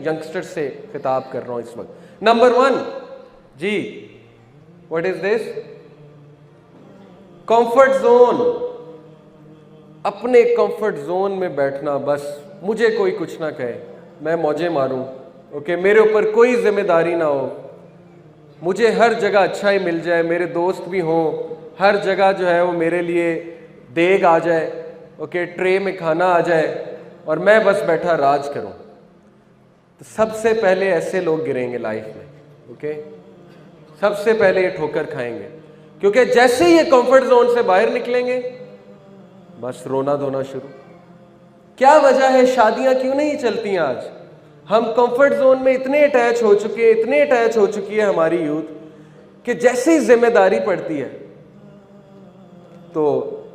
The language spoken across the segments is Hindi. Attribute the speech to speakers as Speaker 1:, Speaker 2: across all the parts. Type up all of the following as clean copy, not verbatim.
Speaker 1: यंगस्टर्स से खिताब कर रहा हूं इस वक्त। नंबर 1 जी, what is this? Comfort zone. अपने कंफर्ट जोन में बैठना, बस मुझे कोई कुछ ना कहे, मैं मौजे मारूं, ओके, मेरे ऊपर कोई जिम्मेदारी ना हो, मुझे हर जगह अच्छा ही मिल जाए, मेरे दोस्त भी हों, हर जगह जो है वो मेरे लिए देग आ जाए, ओके, ट्रे में खाना आ जाए और मैं बस बैठा राज करूं। तो सबसे पहले ऐसे लोग गिरेंगे लाइफ में, ओके, सबसे पहले ये ठोकर खाएंगे, क्योंकि जैसे ही ये कंफर्ट जोन से बाहर निकलेंगे बस रोना धोना शुरू। क्या वजह है शादियां क्यों नहीं चलती आज? हम कंफर्ट जोन में इतने अटैच हो चुके हैं, इतने अटैच हो चुकी है हमारी यूथ कि जैसे ही जिम्मेदारी पड़ती है तो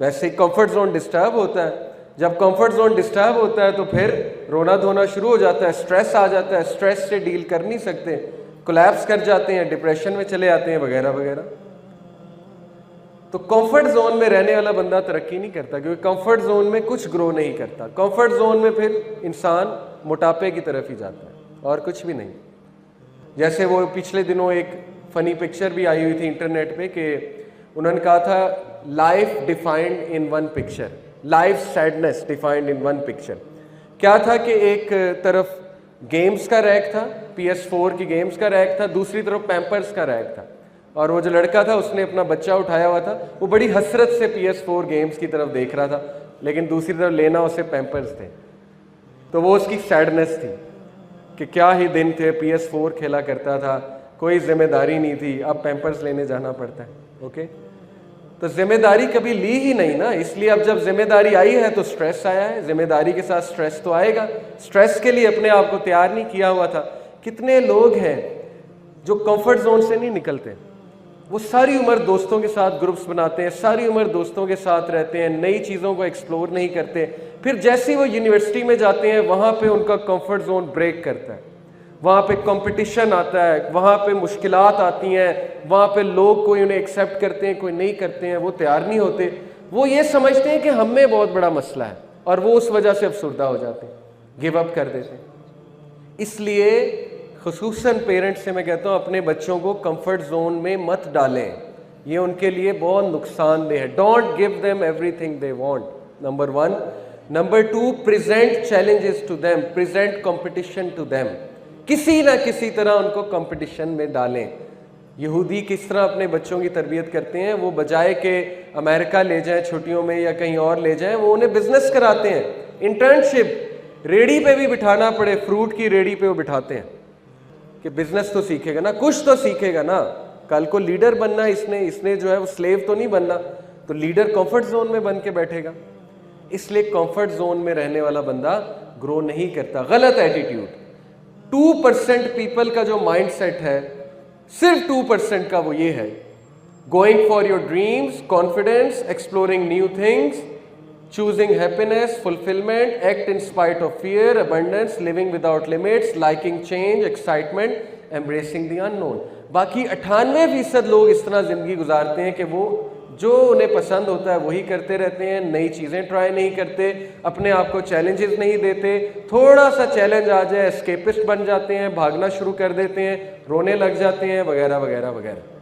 Speaker 1: वैसे ही कंफर्ट जोन डिस्टर्ब होता है। जब कंफर्ट जोन डिस्टर्ब होता है तो फिर रोना धोना शुरू हो जाता है, स्ट्रेस आ जाता है, स्ट्रेस से डील कर नहीं सकते, कोलैप्स कर जाते हैं, डिप्रेशन में चले आते हैं वगैरह वगैरह। तो कंफर्ट जोन में रहने वाला बंदा तरक्की नहीं करता, क्योंकि कंफर्ट जोन में कुछ ग्रो नहीं करता। कंफर्ट जोन में फिर इंसान मोटापे की तरफ ही जाता है और कुछ भी नहीं। जैसे वो पिछले दिनों एक फनी पिक्चर भी आई हुई थी इंटरनेट पे कि उन्होंने कहा था life defined in one picture, life sadness defined in one picture. क्या था कि एक तरफ गेम्स का रैक था, PS4 की गेम्स का रैक था, दूसरी तरफ पैम्पर्स का रैक था, और वो जो लड़का था उसने अपना बच्चा उठाया हुआ था, वो बड़ी हसरत से PS4 गेम्स की तरफ देख रहा था, लेकिन दूसरी तरफ लेना उसे पैम्पर्स थे। तो वो उसकी सैडनेस थी कि क्या ही दिन थे, PS4 खेला करता था, कोई जिम्मेदारी नहीं थी, अब पैम्पर्स लेने जाना पड़ता है, ओके। तो जिम्मेदारी कभी ली ही नहीं ना, इसलिए अब जब जिम्मेदारी आई है तो स्ट्रेस आया है, जिम्मेदारी के साथ स्ट्रेस तो आएगा। स्ट्रेस के लिए अपने आप को तैयार नहीं किया हुआ था। कितने लोग हैं जो कंफर्ट जोन से नहीं निकलते, वो सारी उम्र दोस्तों के साथ ग्रुप्स बनाते हैं, सारी उम्र दोस्तों के साथ रहते हैं, नई चीज़ों को एक्सप्लोर नहीं करते, फिर जैसे ही वो यूनिवर्सिटी में जाते हैं वहाँ पे उनका कंफर्ट जोन ब्रेक करता है, वहाँ पे कंपटीशन आता है, वहाँ पे मुश्किलात आती हैं, वहाँ पे लोग कोई उन्हें एक्सेप्ट करते हैं, कोई नहीं करते हैं, वो तैयार नहीं होते, वो ये समझते हैं कि हम में बहुत बड़ा मसला है और वो उस वजह से अफसुर्दा हो जाते हैं, गिव अप कर देते हैं। इसलिए खुसूसन पेरेंट्स से मैं कहता हूँ अपने बच्चों को कंफर्ट जोन में मत डालें, ये उनके लिए बहुत नुकसानदेह है। Don't give them everything they want, number 1। Number 2, present challenges to them, present competition to them, किसी ना किसी तरह उनको कंपटीशन में डालें। यहूदी किस तरह अपने बच्चों की तरबियत करते हैं, वो बजाय के अमेरिका ले जाएं छुट्टियों में या कहीं और ले जाएं, वो उन्हें बिजनेस कराते हैं, इंटर्नशिप, रेडी पे भी बिठाना पड़े, फ्रूट की रेडी पे वो बिठाते हैं कि बिजनेस तो सीखेगा ना, कुछ तो सीखेगा ना, कल को लीडर बनना इसने जो है वो स्लेव तो नहीं बनना, तो लीडर कंफर्ट जोन में बन के बैठेगा। इसलिए कंफर्ट जोन में रहने वाला बंदा ग्रो नहीं करता। गलत एटीट्यूड। 2% पीपल का जो माइंडसेट है, सिर्फ 2% का वो ये है, going for your dreams, confidence, exploring new things, choosing happiness, fulfillment, act in spite of fear, abundance, living without limits, liking change, excitement, embracing the unknown। बाकी 98% लोग इस तरह जिंदगी गुजारते हैं कि वो जो उन्हें पसंद होता है वही करते रहते हैं, नई चीज़ें ट्राई नहीं करते, अपने आप को चैलेंजेस नहीं देते, थोड़ा सा चैलेंज आ जाए एस्केपिस्ट बन जाते हैं, भागना शुरू कर देते हैं, रोने लग जाते हैं वगैरह वगैरह वगैरह।